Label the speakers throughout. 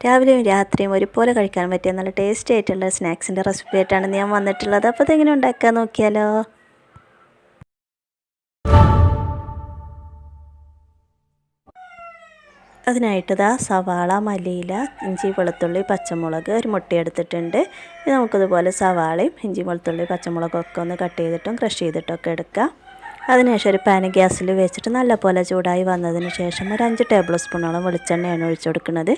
Speaker 1: രാവിലെയും രാത്രിയും ഒരുപോലെ കഴിക്കാൻ പറ്റിയ നല്ല ടേസ്റ്റി ആയിട്ടുള്ള സ്നാക്സിൻ്റെ റെസിപ്പി ആയിട്ടാണ് ഞാൻ വന്നിട്ടുള്ളത്. അപ്പോൾ ഇതെങ്ങനെ ഉണ്ടാക്കാൻ നോക്കിയാലോ. അതിനായിട്ട് സവാള, മല്ലിയില, ഇഞ്ചി, വെളുത്തുള്ളി, പച്ചമുളക്, ഒരു മുട്ട എടുത്തിട്ടുണ്ട്. ഇത് നമുക്കിതുപോലെ സവാളയും ഇഞ്ചി, വെളുത്തുള്ളി, പച്ചമുളകൊക്കെ ഒന്ന് കട്ട് ചെയ്തിട്ടും ക്രഷ് ചെയ്തിട്ടൊക്കെ എടുക്കാം. അതിനുശേഷം ഒരു പാൻ ഗ്യാസിൽ വെച്ചിട്ട് നല്ലപോലെ ചൂടായി വന്നതിന് ശേഷം ഒരു 5 ടേബിൾ സ്പൂണോളം വെളിച്ചെണ്ണയാണ് ഒഴിച്ചു കൊടുക്കുന്നത്.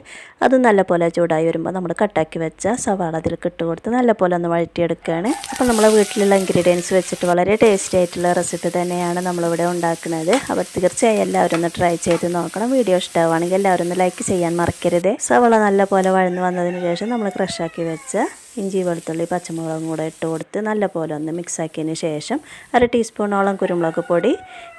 Speaker 1: അത് നല്ലപോലെ ചൂടായി വരുമ്പോൾ നമ്മൾ കട്ടാക്കി വെച്ച സവാള അതിലേക്ക് ഇട്ട് കൊടുത്ത് നല്ലപോലെ ഒന്ന് വഴറ്റിയെടുക്കുകയാണ്. അപ്പോൾ നമ്മളെ വീട്ടിലുള്ള ഇൻഗ്രീഡിയൻസ് വെച്ചിട്ട് വളരെ ടേസ്റ്റി ആയിട്ടുള്ള റെസിപ്പി തന്നെയാണ് നമ്മളിവിടെ ഉണ്ടാക്കുന്നത്. അപ്പോൾ തീർച്ചയായും എല്ലാവരും ഒന്ന് ട്രൈ ചെയ്ത് നോക്കണം. വീഡിയോ ഇഷ്ടമാണെങ്കിൽ എല്ലാവരും ഒന്ന് ലൈക്ക് ചെയ്യാൻ മറക്കരുത്. സവാള നല്ലപോലെ വഴന്ന് വന്നതിന് ശേഷം നമ്മൾ ക്രഷാക്കി വെച്ച ഇഞ്ചി, വെളുത്തുള്ളി, പച്ചമുളകും കൂടെ ഇട്ട് കൊടുത്ത് നല്ലപോലെ ഒന്ന് മിക്സാക്കിയതിന് ശേഷം 1/2 ടീസ്പൂണോളം കുരുമുളക് പൊടി,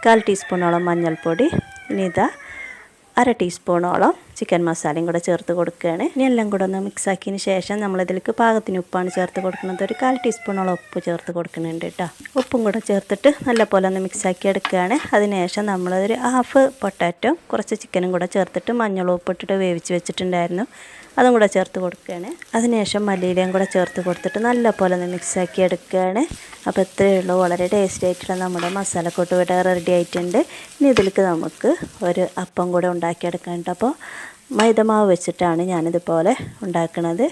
Speaker 1: 1/4 ടീസ്പൂണോളം മഞ്ഞൾപ്പൊടി, ഇനി 1/2 ടീസ്പൂണോളം ചിക്കൻ മസാലയും കൂടെ ചേർത്ത് കൊടുക്കുകയാണ്. ഇനി എല്ലാം കൂടെ ഒന്ന് മിക്സാക്കിയതിന് ശേഷം നമ്മളിതിലേക്ക് പാകത്തിന് ഉപ്പാണ് ചേർത്ത് കൊടുക്കുന്നത്. ഒരു 1/4 ടീസ്പൂണോളം ഉപ്പ് ചേർത്ത് കൊടുക്കുന്നുണ്ട് കേട്ടോ. ഉപ്പും കൂടെ ചേർത്തിട്ട് നല്ലപോലെ ഒന്ന് മിക്സാക്കി എടുക്കുകയാണ്. അതിനുശേഷം നമ്മളൊരു 1/2 പൊട്ടാറ്റോ കുറച്ച് ചിക്കനും കൂടെ ചേർത്തിട്ട് മഞ്ഞളും ഉപ്പിട്ടിട്ട് വേവിച്ച് വെച്ചിട്ടുണ്ടായിരുന്നു. അതും കൂടെ ചേർത്ത് കൊടുക്കുകയാണ്. അതിനുശേഷം മല്ലിയിലയും കൂടെ ചേർത്ത് കൊടുത്തിട്ട് നല്ലപോലെ ഒന്ന് മിക്സാക്കി എടുക്കുകയാണ്. അപ്പോൾ ഇത്രയേ ഉള്ളൂ. വളരെ ടേസ്റ്റി ആയിട്ടുള്ള നമ്മുടെ മസാലക്കൂട്ട് ഇവിടെ റെഡി ആയിട്ടുണ്ട്. ഇനി ഇതിലേക്ക് നമുക്ക് ഒരു അപ്പം കൂടെ ഉണ്ടാക്കിയെടുക്കാനുണ്ട്. അപ്പോൾ മൈദമാവ് വെച്ചിട്ടാണ് ഞാനിതുപോലെ ഉണ്ടാക്കുന്നത്.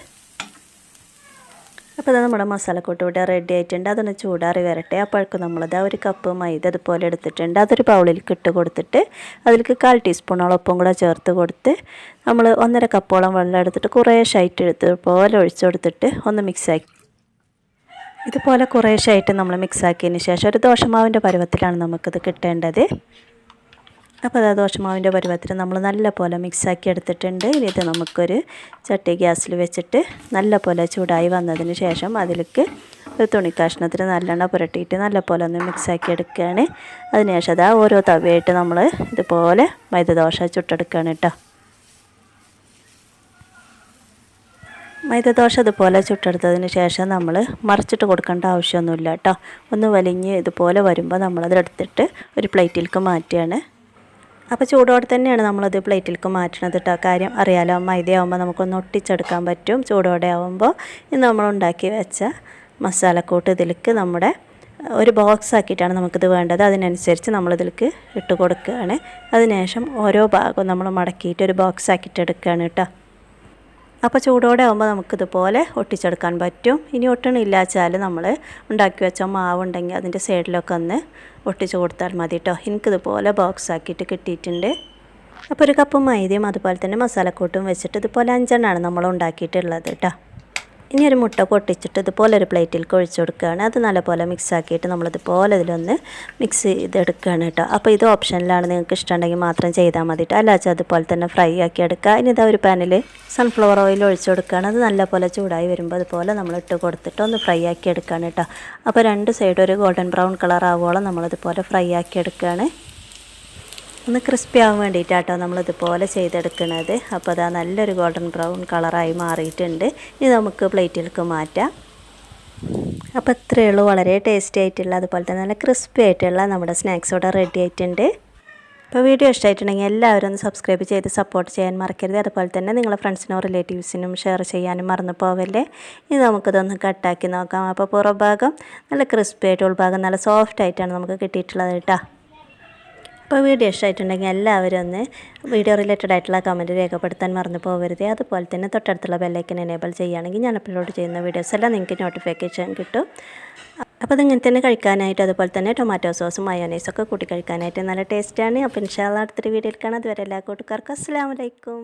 Speaker 1: അപ്പോൾ അത് നമ്മുടെ മസാലക്കൂട്ട് ഇവിടെ റെഡി ആയിട്ടുണ്ട്. അതൊന്ന് ചൂടാറി വരട്ടെ. അപ്പോഴേക്കും നമ്മളത് 1 കപ്പ് മൈദ അതുപോലെ എടുത്തിട്ടുണ്ട്. അതൊരു ബൗളിലേക്ക് ഇട്ട് കൊടുത്തിട്ട് അതിലേക്ക് 1/4 ടീസ്പൂണോളം ഉപ്പും കൂടെ ചേർത്ത് കൊടുത്ത് നമ്മൾ 1.5 കപ്പോളം വെള്ളം എടുത്തിട്ട് കുറേശ്ശായിട്ട് ഇതുപോലെ ഒഴിച്ചു കൊടുത്തിട്ട് ഒന്ന് മിക്സാക്കി ഇതുപോലെ കുറേശ്ശായിട്ട് നമ്മൾ മിക്സാക്കിയതിന് ശേഷം ഒരു ദോശമാവിൻ്റെ പരുവത്തിലാണ് നമുക്കിത് കിട്ടേണ്ടത്. അപ്പോൾ അത് ദോശമാവിൻ്റെ പരുവത്തിൽ നമ്മൾ നല്ലപോലെ മിക്സാക്കി എടുത്തിട്ടുണ്ട്. ഇനി ഇത് നമുക്കൊരു ചട്ടി ഗ്യാസിൽ വെച്ചിട്ട് നല്ലപോലെ ചൂടായി വന്നതിന് ശേഷം അതിലേക്ക് ഒരു തുണിക്കഷ്ണത്തിന് നല്ലെണ്ണ പുരട്ടിയിട്ട് നല്ലപോലെ ഒന്ന് മിക്സാക്കി എടുക്കുകയാണ്. അതിനുശേഷം ഓരോ തവയായിട്ട് നമ്മൾ ഇതുപോലെ മൈദദോശ ചുട്ടെടുക്കുകയാണ് കേട്ടോ. മൈദദോശ ഇതുപോലെ ചുട്ടെടുത്തതിന് ശേഷം നമ്മൾ മറിച്ചിട്ട് കൊടുക്കേണ്ട ആവശ്യമൊന്നുമില്ല കേട്ടോ. ഒന്ന് വലിഞ്ഞ് ഇതുപോലെ വരുമ്പോൾ നമ്മളതെടുത്തിട്ട് ഒരു പ്ലേറ്റിലേക്ക് മാറ്റുകയാണ്. അപ്പോൾ ചൂടോടെ തന്നെയാണ് നമ്മളത് പ്ലേറ്റിലേക്ക് മാറ്റണത് കേട്ടോ. കാര്യം അറിയാലോ, മൈദയാവുമ്പോൾ നമുക്കൊന്ന് ഒട്ടിച്ചെടുക്കാൻ പറ്റും. ചൂടോടെ ആവുമ്പോൾ ഇന്ന് നമ്മൾ ഉണ്ടാക്കി വെച്ച മസാലക്കൂട്ട് ഇതിലേക്ക് നമ്മുടെ ഒരു ബോക്സ് ആക്കിയിട്ടാണ് നമുക്കിത് വേണ്ടത്. അതിനനുസരിച്ച് നമ്മളിതിലേക്ക് ഇട്ട് കൊടുക്കുകയാണ്. അതിനുശേഷം ഓരോ ഭാഗവും നമ്മൾ മടക്കിയിട്ട് ഒരു ബോക്സ് ആക്കിയിട്ട് എടുക്കുകയാണ് കേട്ടോ. അപ്പോൾ ചൂടോടെ ആകുമ്പോൾ നമുക്കിതുപോലെ ഒട്ടിച്ചെടുക്കാൻ പറ്റും. ഇനി ഒട്ടണില്ല വെച്ചാൽ നമ്മൾ ഉണ്ടാക്കി വെച്ച മാവുണ്ടെങ്കിൽ അതിൻ്റെ സൈഡിലൊക്കെ ഒന്ന് ഒട്ടിച്ച് കൊടുത്താൽ മതി കേട്ടോ. എനിക്കിതുപോലെ ബോക്സ് ആക്കിയിട്ട് കിട്ടിയിട്ടുണ്ട്. അപ്പോൾ 1 കപ്പ് മൈദയും അതുപോലെ തന്നെ മസാലക്കൂട്ടും വെച്ചിട്ട് ഇതുപോലെ 5 എണ്ണമാണ് നമ്മൾ ഉണ്ടാക്കിയിട്ടുള്ളത് കേട്ടോ. ഇനി ഒരു മുട്ട പൊട്ടിച്ചിട്ട് ഇതുപോലെ ഒരു പ്ലേറ്റിലേക്ക് ഒഴിച്ചു കൊടുക്കുകയാണ്. അത് നല്ലപോലെ മിക്സ് ആക്കിയിട്ട് നമ്മളിതുപോലെ ഇതിലൊന്ന് മിക്സ് ചെയ്തെടുക്കുകയാണ് കേട്ടോ. അപ്പോൾ ഇത് ഓപ്ഷനിലാണ്, നിങ്ങൾക്ക് ഇഷ്ടമുണ്ടെങ്കിൽ മാത്രം ചെയ്താൽ മതി കേട്ടോ. അല്ലാച്ചാൽ അതുപോലെ തന്നെ ഫ്രൈ ആക്കി എടുക്കുക. ഇനി ഒരു പാനിൽ സൺഫ്ലവർ ഓയിൽ ഒഴിച്ചു കൊടുക്കുകയാണ്. അത് നല്ലപോലെ ചൂടായി വരുമ്പോൾ അതുപോലെ നമ്മൾ ഇട്ട് കൊടുത്തിട്ട് ഒന്ന് ഫ്രൈ ആക്കി എടുക്കുകയാണ് കേട്ടോ. അപ്പോൾ 2 സൈഡും ഒരു ഗോൾഡൻ ബ്രൗൺ കളർ ആവുകയോളം നമ്മളിതുപോലെ ഫ്രൈ ആക്കി എടുക്കുകയാണ്. ഒന്ന് ക്രിസ്പി ആവാൻ വേണ്ടിയിട്ടാട്ടോ നമ്മളിതുപോലെ ചെയ്തെടുക്കുന്നത്. അപ്പോൾ നല്ലൊരു ഗോൾഡൻ ബ്രൗൺ കളറായി മാറിയിട്ടുണ്ട്. ഇനി നമുക്ക് പ്ലേറ്റിലേക്ക് മാറ്റാം. അപ്പോൾ ഇത്രയേ ഉള്ളൂ. വളരെ ടേസ്റ്റി ആയിട്ടുള്ള അതുപോലെ തന്നെ നല്ല ക്രിസ്പി ആയിട്ടുള്ള നമ്മുടെ സ്നാക്സ് ഇവിടെ റെഡി ആയിട്ടുണ്ട്. അപ്പോൾ വീഡിയോ ഇഷ്ടമായിട്ടുണ്ടെങ്കിൽ എല്ലാവരും ഒന്ന് സബ്സ്ക്രൈബ് ചെയ്ത് സപ്പോർട്ട് ചെയ്യാൻ മറക്കരുത്. അതുപോലെ തന്നെ നിങ്ങളുടെ ഫ്രണ്ട്സിനും റിലേറ്റീവ്സിനും ഷെയർ ചെയ്യാനും മറന്നു പോവല്ലേ. ഇനി നമുക്കിതൊന്ന് കട്ടാക്കി നോക്കാം. അപ്പോൾ പുറഭാഗം നല്ല ക്രിസ്പി ആയിട്ട് ഉൾഭാഗം നല്ല സോഫ്റ്റ് ആയിട്ടാണ് നമുക്ക് കിട്ടിയിട്ടുള്ളത് കേട്ടോ. അപ്പോൾ വീഡിയോ ഇഷ്ടമായിട്ടുണ്ടെങ്കിൽ എല്ലാവരും ഒന്ന് വീഡിയോ റിലേറ്റഡ് ആയിട്ടുള്ള കമൻറ്റ് രേഖപ്പെടുത്താൻ മറന്നു പോകരുത്. അതുപോലെ തന്നെ തൊട്ടടുത്തുള്ള ബെല്ലൈക്കൻ എനേബിൾ ചെയ്യുകയാണെങ്കിൽ ഞാൻ അപ്ലോഡ് ചെയ്യുന്ന വീഡിയോസ് എല്ലാം നിങ്ങൾക്ക് നോട്ടിഫിക്കേഷൻ കിട്ടും. അപ്പോൾ അതിങ്ങനെ തന്നെ കഴിക്കാനായിട്ട് അതുപോലെ തന്നെ ടൊമാറ്റോ സോസും മയോനൈസൊക്കെ കൂട്ടി കഴിക്കാനായിട്ട് നല്ല ടേസ്റ്റാണ്. അപ്പോൾ ഇൻഷാ അല്ലാഹ് അടുത്തൊരു വീഡിയോയിൽ കാണാം. അതുവരെ എല്ലാ കൂട്ടുകാർക്കും അസ്സലാമു അലൈക്കും.